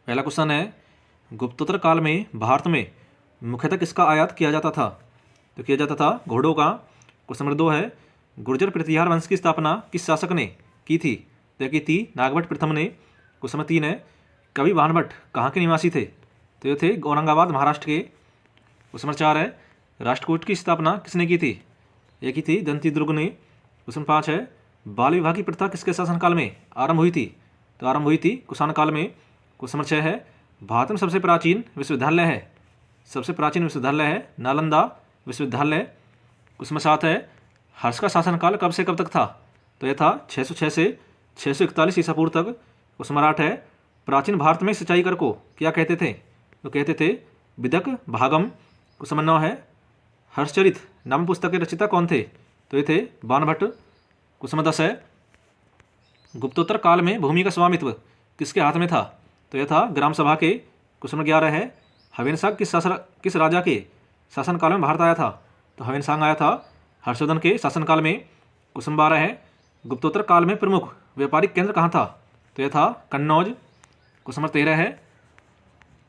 पहला क्वेश्चन है, गुप्तोत्तर काल में भारत में मुख्यतः किसका आयात किया जाता था? तो किया जाता था घोड़ों का। क्वेश्चन नंबर 2 है, गुर्जर प्रतिहार वंश की स्थापना किस शासक ने की थी? तो की थी नागभट्ट प्रथम ने। क्वेश्चन नंबर 3 है, कवि भानभट्ट कहाँ के निवासी थे? तो ये थे औरंगाबाद महाराष्ट्र के। क्वेश्चन नंबर 4 है, राष्ट्रकूट की स्थापना किसने की थी? ये की थी दंती दुर्ग ने। क्वेश्चन 5 है, बाल विवाह की प्रथा किसके शासनकाल में आरंभ हुई थी? तो आरंभ हुई थी कुषाण काल में। क्वेश्चन नंबर 6 है, भारत में सबसे प्राचीन विश्वविद्यालय है? सबसे प्राचीन विश्वविद्यालय है नालंदा विश्वविद्यालय। क्वेश्चन नंबर 7 है, हर्ष का शासनकाल कब से कब तक था? तो यह था 606 से 641 ईसा पूर्व तक। क्वेश्चन नंबर 8 है, प्राचीन भारत में सिंचाई कर को क्या कहते थे? तो कहते थे विदक भागम। क्वेश्चन नंबर 9 है, हर्षचरित नाम पुस्तक के रचयिता कौन थे? तो ये थे बाणभट्ट। क्वेश्चन नंबर 10 है, गुप्तोत्तर काल में भूमि का स्वामित्व किसके हाथ में था? तो यह था ग्राम सभा के। क्वेश्चन नंबर 11 है, हवेनसांग किस राजा के शासनकाल में भारत आया था? तो हवेनसांग आया था हर्षवर्धन के शासनकाल में। क्वेश्चन नंबर 12 है, गुप्तोत्तर काल में प्रमुख व्यापारिक केंद्र कहाँ था? तो यह था कन्नौज। क्वेश्चन नंबर 13 है,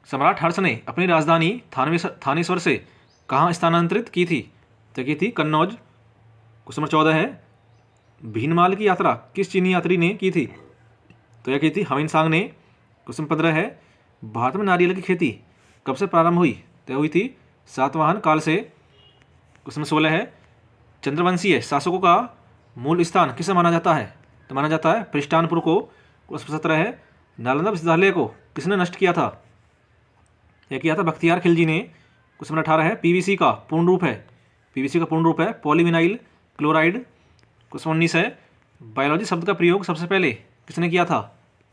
सम्राट हर्ष ने अपनी राजधानी थानेश्वर से कहाँ स्थानांतरित की थी? तो की थी कन्नौज। क्वेश्चन नंबर 14 है, भीनमाल की यात्रा किस चीनी यात्री ने की थी? तो यह की थी हवेनसांग ने। क्वेश्चन 15 है, भारत में नारियल की खेती कब से प्रारंभ हुई? तो हुई थी सातवाहन काल से। क्वेश्चन 16 है, चंद्रवंशीय शासकों का मूल स्थान किसे माना जाता है? तो माना जाता है पृष्ठानपुर को। क्वेश्चन 17 है, नालंदा विश्वविद्यालय को किसने नष्ट किया था? यह किया था बख्तियार खिलजी ने। क्वेश्चन नंबर 18 है, पीवीसी का पूर्ण रूप है? पीवीसी का पूर्ण रूप है पॉलीविनाइल क्लोराइड। क्वेश्चन 19 है, बायोलॉजी शब्द का प्रयोग सबसे पहले किसने किया था?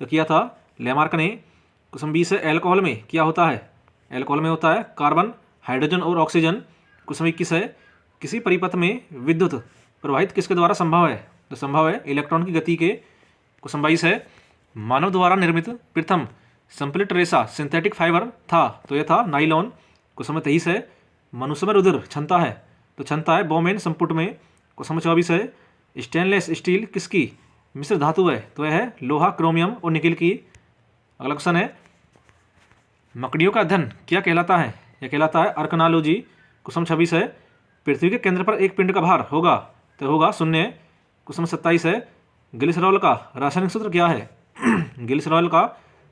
तो किया था लेमार्क ने। क्वेश्चन 20 है, एल्कोहल में क्या होता है? एल्कोहल में होता है कार्बन, हाइड्रोजन और ऑक्सीजन। क्वेश्चन 21 है, किसी परिपथ में विद्युत प्रवाहित किसके द्वारा संभव है? तो संभव है इलेक्ट्रॉन की गति के। क्वेश्चन 22 है, मानव द्वारा निर्मित प्रथम संपलित रेशा सिंथेटिक फाइबर था? तो यह था नाइलॉन। क्वेश्चन नंबर 23 है, मनुष्य में रुधिर क्षमता है? तो क्षमता है बोमेन संपुट में। क्वेश्चन नंबर 24 है, स्टेनलेस स्टील किसकी मिश्र धातु है? तो यह है लोहा, क्रोमियम और निकिल की। अगला क्वेश्चन है, मकड़ियों का अध्ययन क्या कहलाता है? यह कहलाता है अर्कनोलॉजी। क्वेश्चन नंबर 26 है, पृथ्वी के केंद्र पर एक पिंड का भार होगा? तो होगा शून्य। क्वेश्चन नंबर 27 है, ग्लिसरॉल का रासायनिक सूत्र क्या है? ग्लिसरॉल का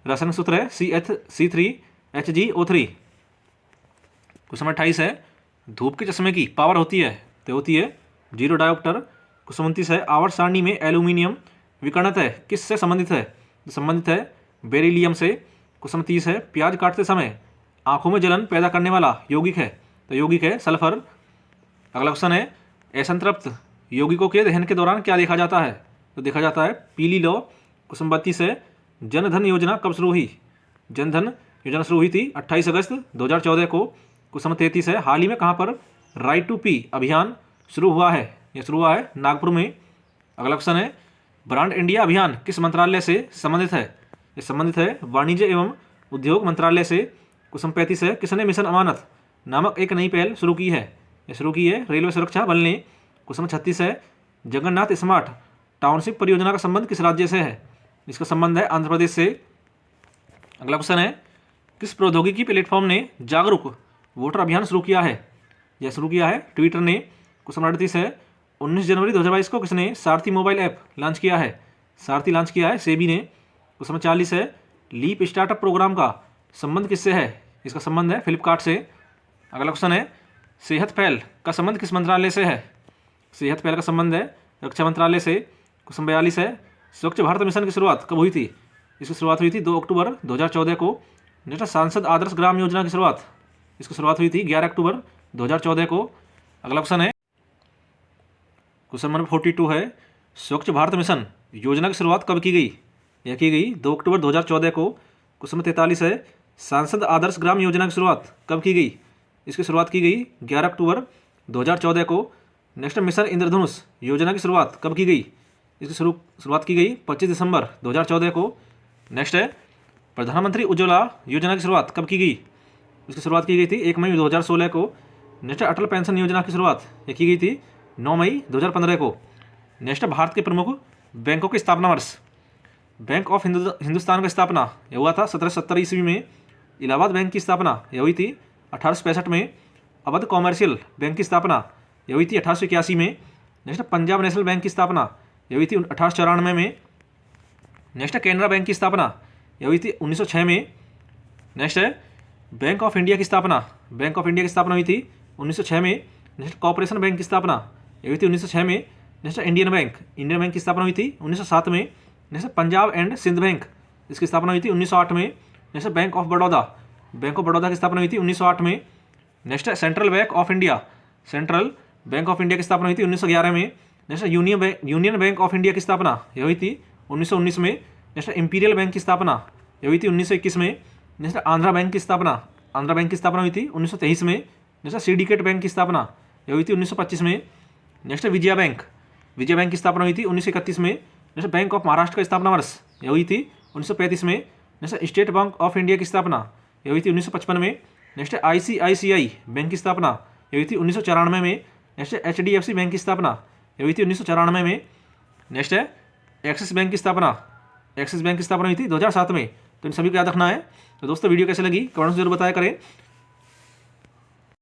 रासायनिक सूत्र है C3H10। क्वेश्चन नंबर 28 है, धूप के चश्मे की पावर होती है? तो होती है 0 डायोप्टर। क्वेश्चन 29 है, आवर्त सारणी में एल्यूमिनियम विकर्णत है किससे संबंधित है? तो संबंधित है बेरिलियम से। क्वेश्चन नंबर 30 है, प्याज काटते समय आंखों में जलन पैदा करने वाला यौगिक है? तो यौगिक है सल्फर। अगला क्वेश्चन है, असंतृप्त यौगिकों के दहन के दौरान क्या देखा जाता है? तो देखा जाता है पीली लौ। क्वेश्चन 32 है, जनधन योजना कब शुरू हुई? जनधन योजना शुरू हुई थी 28 अगस्त 2014 को। क्वेश्चन नंबर 33 है, हाल ही में कहाँ पर राइट टू पी अभियान शुरू हुआ है? यह शुरू हुआ है नागपुर में। अगला क्वेश्चन है, ब्रांड इंडिया अभियान किस मंत्रालय से संबंधित है? ये संबंधित है वाणिज्य एवं उद्योग मंत्रालय से। क्वेश्चन 35 है, किसने मिशन अमानत नामक एक नई पहल शुरू की है? यह शुरू की है रेलवे सुरक्षा बल ने। क्वेश्चन 36 है, जगन्नाथ स्मार्ट टाउनशिप परियोजना का संबंध किस राज्य से है? इसका संबंध है आंध्र प्रदेश से। अगला क्वेश्चन है, किस प्रौद्योगिकी प्लेटफॉर्म ने जागरूक वोटर अभियान शुरू किया है? यह शुरू किया है ट्विटर ने। क्वेश्चन 38 है, 19 जनवरी 2022 को किसने सारथी मोबाइल ऐप लॉन्च किया है? सारथी लॉन्च किया है सेबी ने। क्वेश्चन 40 है, लीप स्टार्टअप प्रोग्राम का संबंध किससे है? इसका संबंध है फ्लिपकार्ट से। अगला क्वेश्चन है, सेहत पहल का संबंध किस मंत्रालय से है? सेहत पहल का संबंध है रक्षा मंत्रालय से। क्वेश्चन 42 है, स्वच्छ भारत मिशन की शुरुआत कब हुई थी? इसकी शुरुआत हुई थी 2 अक्टूबर 2014 को। नेक्स्ट सांसद आदर्श ग्राम योजना की शुरुआत, इसकी शुरुआत हुई थी 11 अक्टूबर 2014 को। अगला क्वेश्चन है, क्वेश्चन नंबर 42 है, स्वच्छ भारत मिशन योजना की शुरुआत कब की गई? यह की गई 2 अक्टूबर 2014 को। क्वेश्चन नंबर 43 है, सांसद आदर्श ग्राम योजना की शुरुआत कब की गई? इसकी शुरुआत की गई 11 अक्टूबर 2014 को। नेक्स्ट, मिशन इंद्रधनुष योजना की शुरुआत कब की गई? इसकी शुरुआत की गई 25 दिसंबर 2014 को। नेक्स्ट है, प्रधानमंत्री उज्ज्वला योजना की शुरुआत कब की गई? इसकी शुरुआत की गई थी 1 मई 2016 को। नेक्स्ट, अटल पेंशन योजना की शुरुआत ये की गई थी 9 मई 2015 को। नेक्स्ट, भारत के प्रमुख बैंकों की स्थापना वर्ष, बैंक ऑफ हिंदुस्तान का स्थापना यह हुआ था 1770 ईस्वी में। इलाहाबाद बैंक की स्थापना यह हुई थी 1865 में। अवध कॉमर्शियल बैंक की स्थापना यह हुई थी 1881 में। नेक्स्ट पंजाब नेशनल बैंक की स्थापना यह हुई थी 1894 में। नेक्स्ट कैनरा बैंक की स्थापना यह हुई थी 1906 में। नेक्स्ट है बैंक ऑफ इंडिया की स्थापना, बैंक ऑफ इंडिया की स्थापना हुई थी 1906 में। नेक्स्ट कॉर्पोरेशन बैंक की स्थापना यह हुई थी 1906 में। नेक्स्ट इंडियन बैंक की स्थापना हुई थी 1907 में। Next Punjab and Sindh Bank, इसकी स्थापना हुई थी 1908 में। नेक्स्ट बैंक ऑफ बड़ौदा की स्थापना हुई थी 1908 में। Next central bank of India, central bank of India की स्थापना हुई थी 1911 में। Next union bank of India की स्थापना यह हुई थी 1919 में। नेक्स्ट इंपीरियल बैंक की स्थापना यह हुई थी 1921 में। नेक्स्ट आंध्रा बैंक की स्थापना हुई थी 1923 में। नेक्स्ट सिंडिकेट बैंक की स्थापना यह हुई थी 1925 में। नेक्स्ट विजया बैंक की स्थापना हुई थी 1931 में। नेक्स्ट बैंक ऑफ महाराष्ट्र का स्थापना वर्ष यह हुई थी 1935 में। Next state bank of India की स्थापना यह हुई थी 1955 में। नेक्स्ट ICICI बैंक की स्थापना यह हुई थी 1994 में। नेक्स्ट HDFC बैंक की स्थापना यह हुई थी 1994 में। नेक्स्ट है एक्सिस बैंक की स्थापना हुई थी 2007 में। तो इन सभी को याद रखना है। तो दोस्तों वीडियो कैसे लगी कमेंट्स जरूर बताया करें।